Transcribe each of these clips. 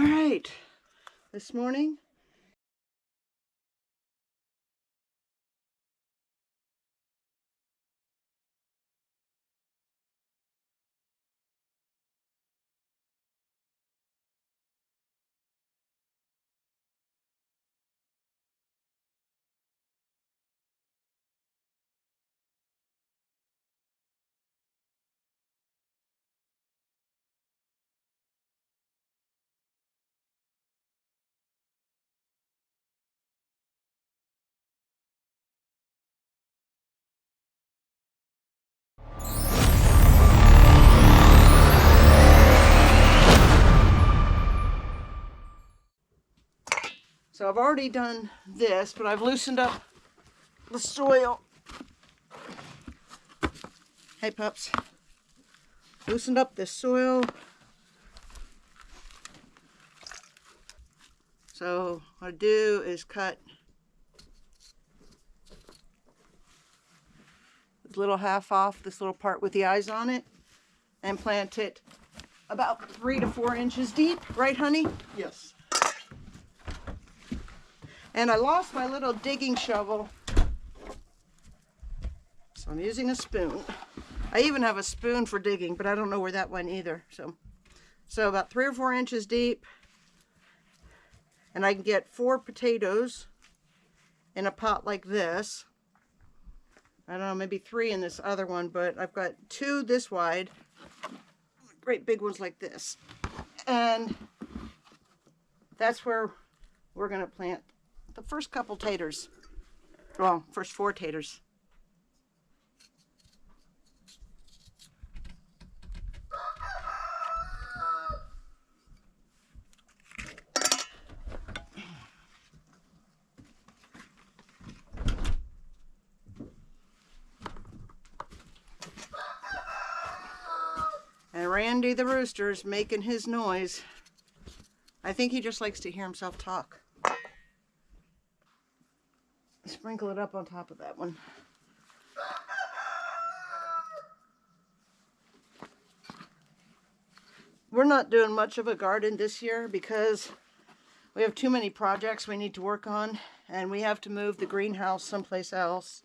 right, this morning so I've already done this, but I've loosened up the soil. Hey pups. Loosened up this soil. So what I do is cut this little half off, this little part with the eyes on it, and plant it about 3 to 4 inches deep. Right, honey? Yes. And I lost my little digging shovel, so I'm using a spoon. I even have a spoon for digging, but I don't know where that went either. So about 3 or 4 inches deep, and I can get 4 potatoes in a pot like this. I don't know, maybe 3 in this other one, but I've got 2 this wide, great big ones like this. And that's where we're gonna plant the first couple taters. Well, first 4 taters. And Randy the rooster's making his noise. I think he just likes to hear himself talk. Sprinkle it up on top of that one. We're not doing much of a garden this year because we have too many projects we need to work on, and we have to move the greenhouse someplace else.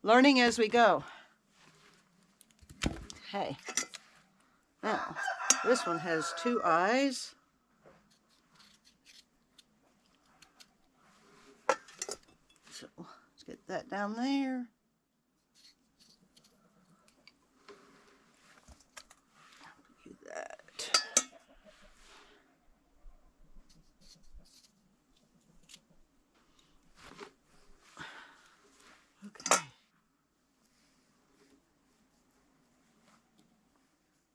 Learning as we go. Hey. Now, this one has 2 eyes. So let's get that down there. Do that. Okay.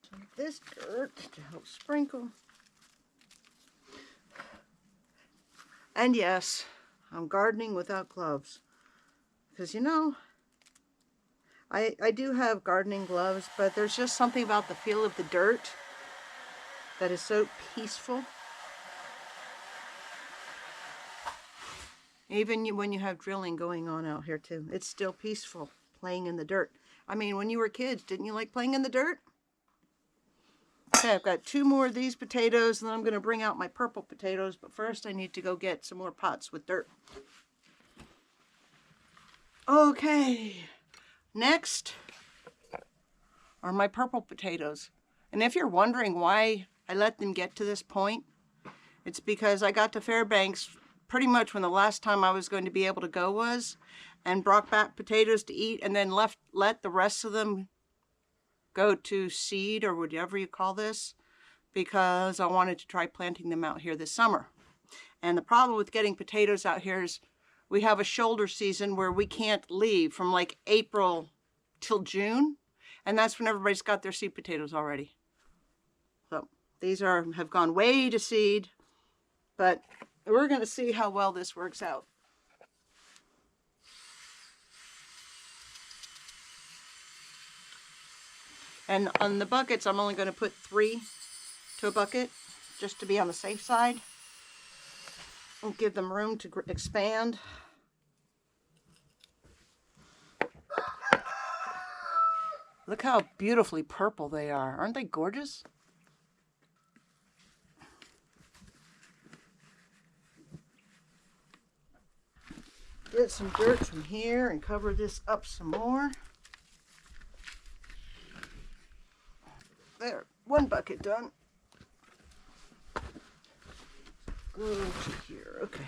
So this dirt to help sprinkle. And yes, I'm gardening without gloves. Because, you know, I do have gardening gloves, but there's just something about the feel of the dirt that is so peaceful. Even when you have drilling going on out here too, it's still peaceful playing in the dirt. I mean, when you were kids, didn't you like playing in the dirt? Okay, I've got 2 more of these potatoes, and then I'm going to bring out my purple potatoes, but first I need to go get some more pots with dirt. Okay, next are my purple potatoes. And if you're wondering why I let them get to this point, it's because I got to Fairbanks pretty much when the last time I was going to be able to go was, and brought back potatoes to eat, and then let the rest of them go to seed, or whatever you call this, because I wanted to try planting them out here this summer. And the problem with getting potatoes out here is we have a shoulder season where we can't leave from like April till June, and that's when everybody's got their seed potatoes already. So these have gone way to seed, but we're going to see how well this works out. And on the buckets, I'm only going to put 3 to a bucket, just to be on the safe side. And give them room to expand. Look how beautifully purple they are. Aren't they gorgeous? get some dirt from here and cover this up some more. There, one bucket done. Go to here, okay.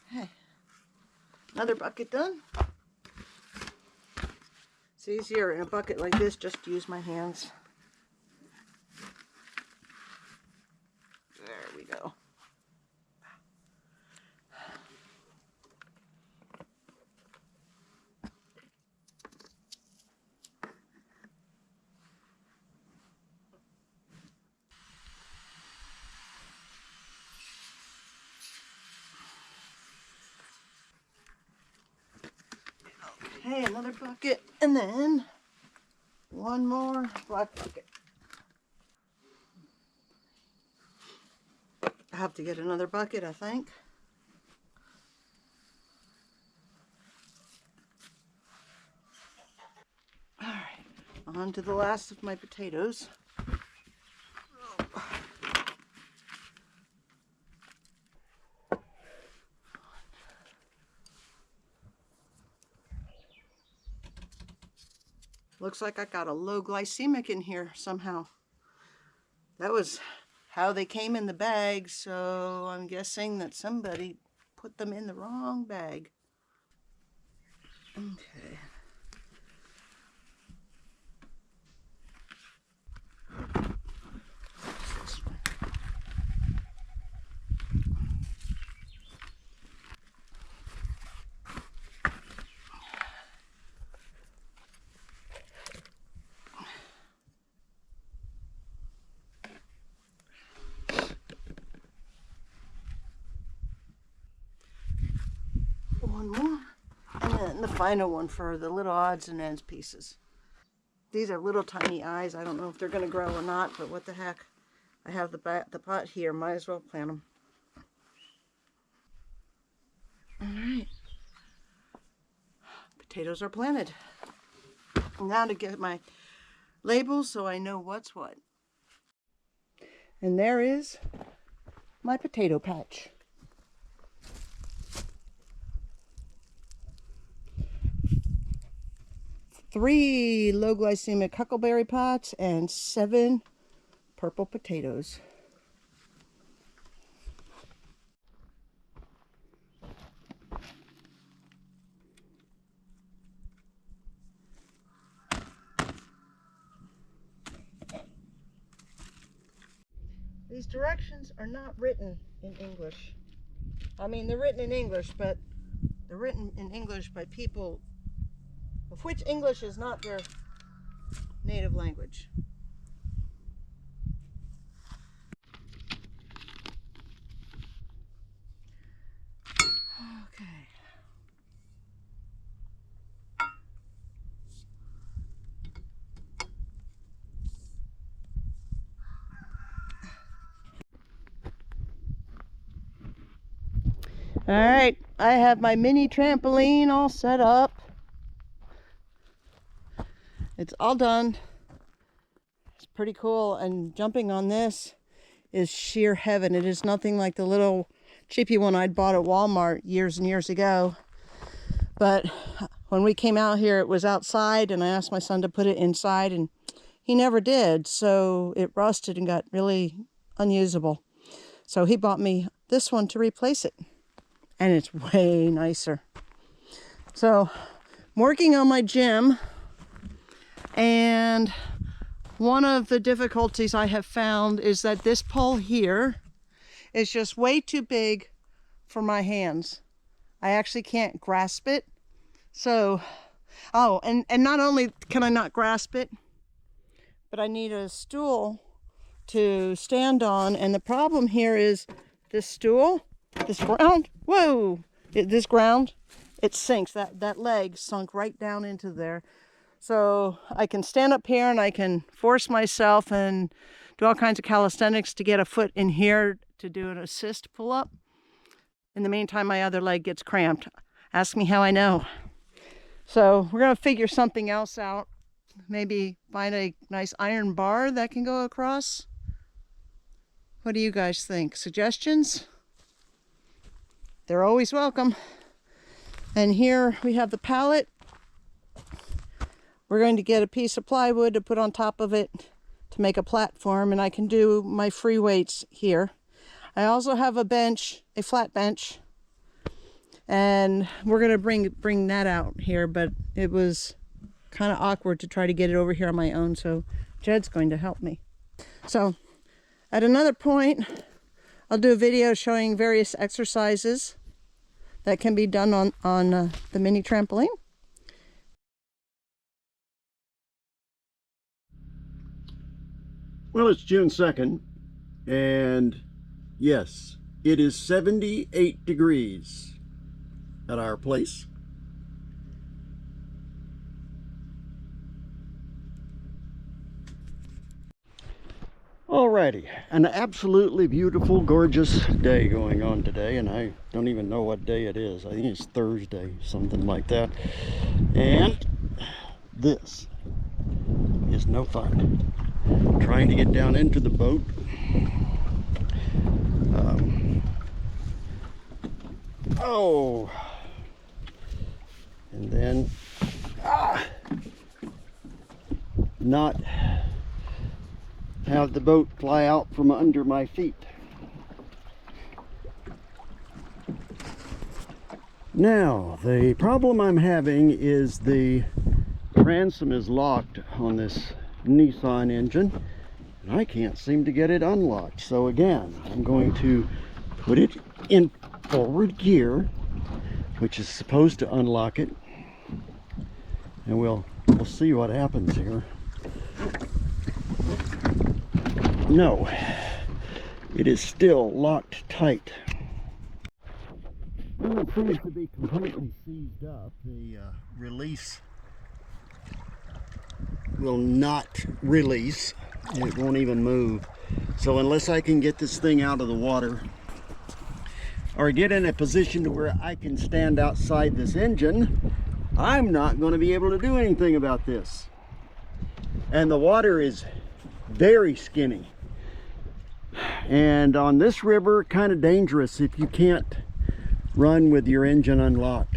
Hey, another bucket done. It's easier in a bucket like this just to use my hands. There we go. Okay, another bucket, and then one more black bucket. I have to get another bucket, I think. All right, on to the last of my potatoes. Looks like I got a low glycemic in here somehow. That was how they came in the bag, so I'm guessing that somebody put them in the wrong bag. Okay. What's this one? One more, and then the final one for the little odds and ends pieces. These are little tiny eyes. I don't know if they're going to grow or not, but what the heck. I have the pot here. Might as well plant them. All right. Potatoes are planted. Now to get my labels so I know what's what. And there is my potato patch. 3 low glycemic huckleberry pots and 7 purple potatoes. These directions are not written in English. I mean, they're written in English, but they're written in English by people of which English is not their native language. Okay. All right, I have my mini trampoline all set up. It's all done. It's pretty cool, and jumping on this is sheer heaven. It is nothing like the little cheapy one I'd bought at Walmart years and years ago. But when we came out here, it was outside, and I asked my son to put it inside, and he never did. So it rusted and got really unusable. So he bought me this one to replace it, and it's way nicer. So I'm working on my gym, and one of the difficulties I have found is that this pole here is just way too big for my hands. I actually can't grasp it. So, oh, and not only can I not grasp it, but I need a stool to stand on. And the problem here is this stool, this ground, whoa, this ground, it sinks. That leg sunk right down into there. So I can stand up here and I can force myself and do all kinds of calisthenics to get a foot in here to do an assist pull-up. In the meantime, my other leg gets cramped. Ask me how I know. So we're gonna figure something else out. Maybe find a nice iron bar that can go across. What do you guys think? Suggestions? They're always welcome. And here we have the pallet. We're going to get a piece of plywood to put on top of it to make a platform, and I can do my free weights here. I also have a bench, a flat bench, and we're going to bring that out here, but it was kind of awkward to try to get it over here on my own, so Jed's going to help me. So at another point, I'll do a video showing various exercises that can be done on the mini trampoline. Well, it's June 2nd, and yes, it is 78 degrees at our place. Alrighty, an absolutely beautiful, gorgeous day going on today, and I don't even know what day it is. I think it's Thursday, something like that. And this is no fun. Trying to get down into the boat. Oh, and then not have the boat fly out from under my feet. Now, the problem I'm having is the transom is locked on this Nissan engine, and I can't seem to get it unlocked. So again, I'm going to put it in forward gear, which is supposed to unlock it, and we'll see what happens here. No, it is still locked tight. Well, it seems to be completely seized up. The release will not release. It won't even move. So unless I can get this thing out of the water or get in a position to where I can stand outside this engine, I'm not going to be able to do anything about this. And the water is very skinny. And on this river, kind of dangerous if you can't run with your engine unlocked,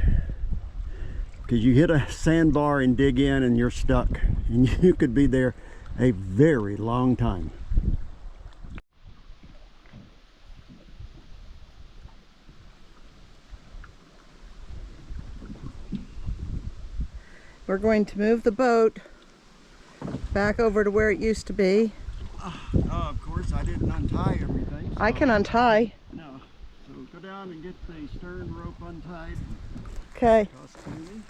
because you hit a sandbar and dig in and you're stuck, and you could be there a very long time. We're going to move the boat back over to where it used to be. Of course, I didn't untie everything. So I can untie. No. So go down and get the stern rope untied. Okay. Toss it to me.